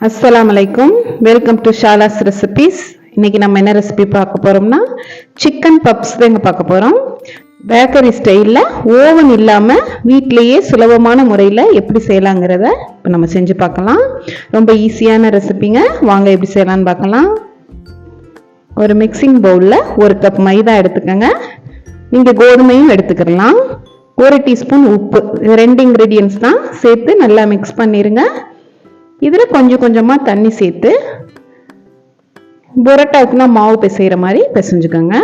அஸ்ஸலாமு அலைக்கும். Welcome to Shala's recipes. இன்னைக்கு நம்ம என்ன ரெசிபி பார்க்க போறோம்னா சிக்கன் பப்ஸ் தாங்க பார்க்க போறோம். பேக்கரி ஸ்டைலில் ஓவன் இல்லாமல் வீட்டிலேயே சுலபமான முறையில் எப்படி செய்யலாங்கிறத இப்போ நம்ம செஞ்சு பார்க்கலாம். ரொம்ப ஈஸியான ரெசிபிங்க. வாங்க எப்படி செய்யலான்னு பார்க்கலாம். ஒரு மிக்சிங் பவுலில் 1 கப் மைதா எடுத்துக்கோங்க. நீங்கள் கோதுமையும் எடுத்துக்கலாம். 1 டீஸ்பூன் உப்பு, 2 இன்க்ரீடியன்ஸ் தான் சேர்த்து நல்லா மிக்ஸ் பண்ணிடுங்க. இதில் கொஞ்சம் கொஞ்சமாக தண்ணி சேர்த்து புரோட்டாவுக்குனா மாவு பிசைகிற மாதிரி பிசைஞ்சுக்கோங்க.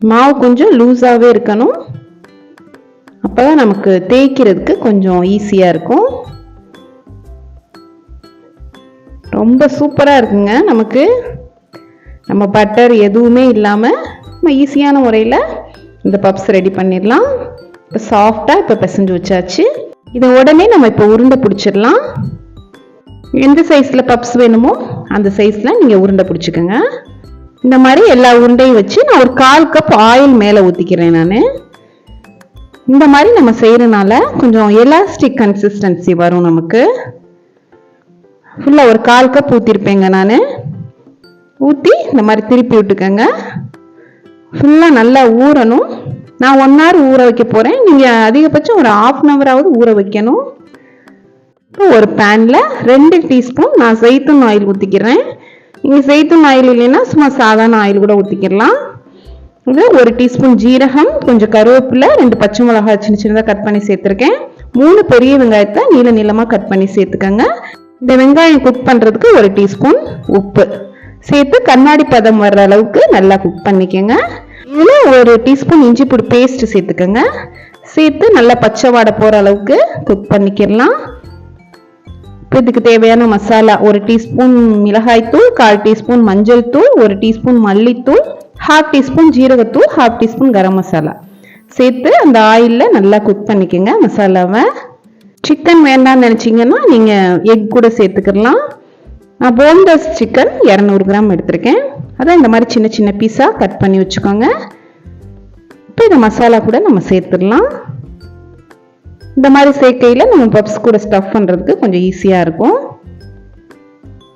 மாவு கொஞ்சம் லூஸாகவே இருக்கணும், அப்போ தான் நமக்கு தேய்க்கிறதுக்கு கொஞ்சம் ஈஸியாக இருக்கும். ரொம்ப சூப்பராக இருக்குங்க. நம்ம பட்டர் எதுவுமே இல்லாமல் நம்ம ஈஸியான முறையில் இந்த பப்ஸ் ரெடி பண்ணிடலாம். இப்போ சாஃப்டாக இப்போ பிசைஞ்சு வச்சாச்சு. இதை உடனே நம்ம இப்போ உருண்டை பிடிச்சிடலாம். எந்த சைஸில் பப்ஸ் வேணுமோ அந்த சைஸில் நீங்கள் உருண்டை பிடிச்சிக்கோங்க. இந்த மாதிரி எல்லா உருண்டையும் வச்சு நான் ஒரு 1/4 கப் ஆயில் மேலே ஊற்றிக்கிறேன். நான் இந்த மாதிரி நம்ம செய்கிறனால கொஞ்சம் எலாஸ்டிக் கன்சிஸ்டன்சி வரும். நமக்கு ஃபுல்லாக ஒரு 1/4 கப் ஊற்றிருப்பேங்க. நான் ஊற்றி இந்த மாதிரி திருப்பி விட்டுக்கோங்க. ஃபுல்லாக நல்லா ஊறணும். நான் 1 hour ஊற வைக்க போகிறேன். நீங்கள் அதிகபட்சம் ஒரு 1/2 hour ஊற வைக்கணும். ஒரு பேனில் 2 டீஸ்பூன் நான் ஜெய்தூன் ஆயில் ஊற்றிக்கிறேன். நீங்கள் ஜெய்தூன் ஆயில் இல்லைன்னா சும்மா சாதாரண ஆயில் கூட ஊற்றிக்கலாம். இது 1 டீஸ்பூன் ஜீரகம், கொஞ்சம் கருவேப்பிலை, 2 பச்சை மிளகாய் சின்ன சின்னதாக கட் பண்ணி சேர்த்துருக்கேன். 3 பெரிய வெங்காயத்தை நீள நீளமாக கட் பண்ணி சேர்த்துக்கோங்க. இந்த வெங்காயம் குக் பண்ணுறதுக்கு 1 டீஸ்பூன் உப்பு சேர்த்து கண்ணாடி பதம் வர்ற அளவுக்கு நல்லா குக் பண்ணிக்கோங்க. இதில் 1 டீஸ்பூன் இஞ்சி பூண்டு பேஸ்ட் சேர்த்துக்கோங்க. சேர்த்து நல்லா பச்சை வாடை போகிற அளவுக்கு குக் பண்ணிக்கிடலாம். இதுக்கு தேவையான மசாலா 1 டீஸ்பூன் மிளகாய்த்தூள், 1/4 டீஸ்பூன் மஞ்சள் தூள், 1 டீஸ்பூன் மல்லித்தூள், 1/2 டீஸ்பூன் ஜீரகத்தூள், 1/2 டீஸ்பூன் கரம் மசாலா சேர்த்து அந்த ஆயிலில் நல்லா குக் பண்ணிக்கோங்க மசாலாவை. சிக்கன் வேண்டாம்னு நினச்சிங்கன்னா நீங்கள் எக் கூட சேர்த்துக்கலாம். நான் போன்லெஸ் சிக்கன் 200 கிராம் எடுத்திருக்கேன். அதான் இந்த மாதிரி சின்ன சின்ன பீஸாக கட் பண்ணி வச்சுக்கோங்க. இப்போ இந்த மசாலா கூட நம்ம சேர்த்துடலாம். இந்த மாதிரி சேர்க்கையில் நம்ம பப்ஸ் கூட ஸ்டஃப் பண்ணுறதுக்கு கொஞ்சம் ஈஸியாக இருக்கும்.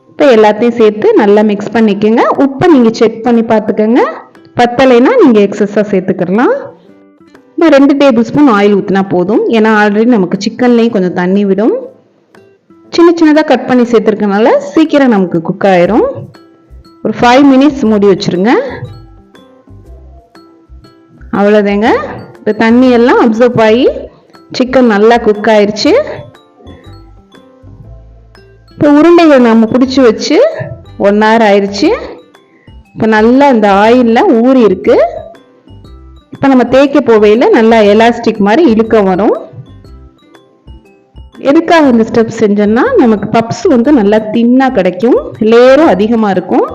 இப்போ எல்லாத்தையும் சேர்த்து நல்லா மிக்ஸ் பண்ணிக்கோங்க. உப்பை நீங்கள் செக் பண்ணி பார்த்துக்கோங்க. பத்தலைன்னா நீங்கள் எக்ஸஸாக சேர்த்துக்கலாம். இப்போ 2 டேபிள் ஸ்பூன் ஆயில் ஊற்றினா போதும். ஏன்னா ஆல்ரெடி நமக்கு சிக்கன்லேயும் கொஞ்சம் தண்ணி விடும். சின்ன சின்னதாக கட் பண்ணி சேர்த்துருக்கனால சீக்கிரம் நமக்கு குக் ஆயிரும். ஒரு 5 மினிட்ஸ் மூடி வச்சுருங்க. அவ்வளோதாங்க. இப்போ தண்ணி எல்லாம் அப்சர்வ் ஆகி சிக்கன் நல்லா குக் ஆயிடுச்சு. இப்போ உருண்டைகள் நம்ம பிடிச்சி வச்சு 1 hour ஆயிடுச்சு. இப்போ நல்லா இந்த ஆயிலில் ஊறி இருக்கு. இப்போ நம்ம தேய்க்க போவையில் நல்லா எலாஸ்டிக் மாதிரி இழுக்க வரும். எதுக்காக இந்த ஸ்டெப் செஞ்சோன்னா நமக்கு பப்ஸ் நல்லா தின்னாக கிடைக்கும், லேயரும் அதிகமாக இருக்கும்,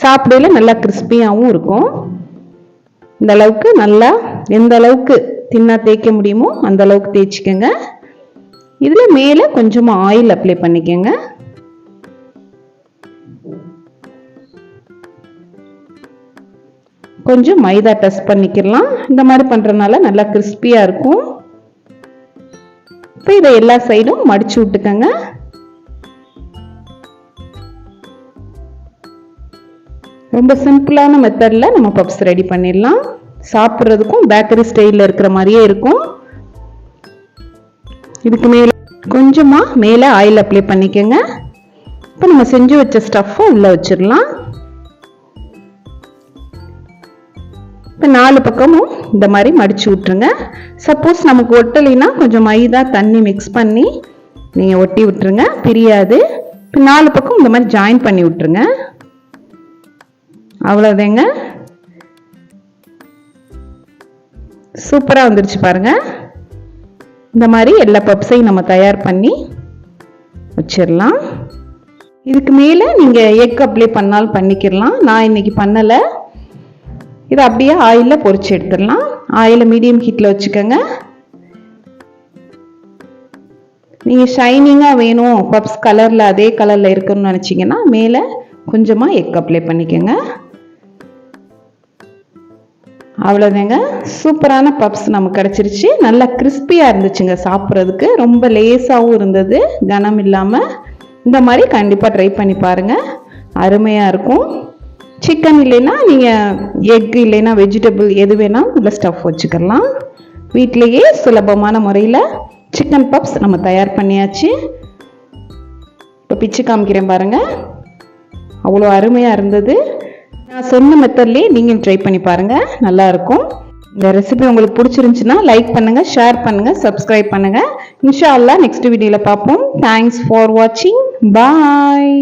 சாப்பிடையில நல்லா கிறிஸ்பியாகவும் இருக்கும். இந்த அளவுக்கு நல்லா எந்த அளவுக்கு தின்னா தேய்க்க முடியுமோ அந்த அளவுக்கு தேய்ச்சிக்கோங்க. இதில் மேலே கொஞ்சமாக ஆயில் அப்ளை பண்ணிக்கோங்க. கொஞ்சம் மைதா டஸ்ட் பண்ணிக்கலாம். இந்த மாதிரி பண்ணுறதுனால நல்லா கிறிஸ்பியாக இருக்கும். இப்போ இதை எல்லா சைடும் மடிச்சு விட்டுக்கோங்க. ரொம்ப சிம்பிளான மெத்தடில் நம்ம பப்ஸ் ரெடி பண்ணிடலாம். சாப்பிட்றதுக்கும் பேக்கரி ஸ்டைலில் இருக்கிற மாதிரியே இருக்கும். இதுக்கு மேலே கொஞ்சமாக மேலே ஆயில் அப்ளை பண்ணிக்கோங்க. இப்போ நம்ம செஞ்சு வச்ச ஸ்டஃப்பும் உள்ளே வச்சிடலாம். இப்போ 4 பக்கமும் இந்த மாதிரி மடிச்சு விட்டுருங்க. சப்போஸ் நமக்கு ஒட்டலைன்னா கொஞ்சம் மைதா தண்ணி மிக்ஸ் பண்ணி நீங்கள் ஒட்டி விட்டுருங்க, பிரியாது. இப்போ 4 பக்கம் இந்த மாதிரி ஜாயின் பண்ணி விட்டுருங்க. அவ்வளோதாங்க. சூப்பராக வந்துருச்சு பாருங்க. இந்த மாதிரி எல்லா பப்ஸையும் நம்ம தயார் பண்ணி வச்சிடலாம். இதுக்கு மேலே நீங்கள் எக் அப்ளை பண்ணாலும் பண்ணிக்கிடலாம். நான் இன்னைக்கு பண்ணலை. இதை அப்படியே ஆயிலில் பொரிச்சு எடுத்துடலாம். ஆயிலை மீடியம் ஹீட்டில் வச்சுக்கோங்க. நீங்கள் ஷைனிங்காக வேணும், பப்ஸ் கலரில் அதே கலரில் இருக்கணும்னு நினச்சிங்கன்னா மேலே கொஞ்சமாக எக் அப்ளை பண்ணிக்கோங்க. அவ்வளோதாங்க. சூப்பரான பப்ஸ் நமக்கு கிடச்சிருச்சு. நல்லா கிறிஸ்பியாக இருந்துச்சுங்க. சாப்பிட்றதுக்கு ரொம்ப லேசாகவும் இருந்தது, கனம் இல்லாமல். இந்த மாதிரி கண்டிப்பாக ட்ரை பண்ணி பாருங்கள், அருமையாக இருக்கும். சிக்கன் இல்லைன்னா நீங்கள் எக் இல்லைன்னா வெஜிடபிள் எது வேணாலும் இதில் ஸ்டஃப் வச்சுக்கலாம். வீட்டிலையே சுலபமான முறையில் சிக்கன் பப்ஸ் நம்ம தயார் பண்ணியாச்சு. இப்போ பிச்சு காமிக்கிறேன் பாருங்கள், அவ்வளோ அருமையாக இருந்தது. நான் சொன்ன மெத்தட்லேயே நீங்கள் ட்ரை பண்ணி பாருங்கள், நல்லாயிருக்கும். இந்த ரெசிபி உங்களுக்கு பிடிச்சிருந்துச்சுன்னா லைக் பண்ணுங்கள், ஷேர் பண்ணுங்கள், சப்ஸ்கிரைப் பண்ணுங்கள். இன்ஷா அல்லாஹ் நெக்ஸ்ட் வீடியோவில் பார்ப்போம். தேங்க்ஸ் ஃபார் வாட்சிங். பாய்.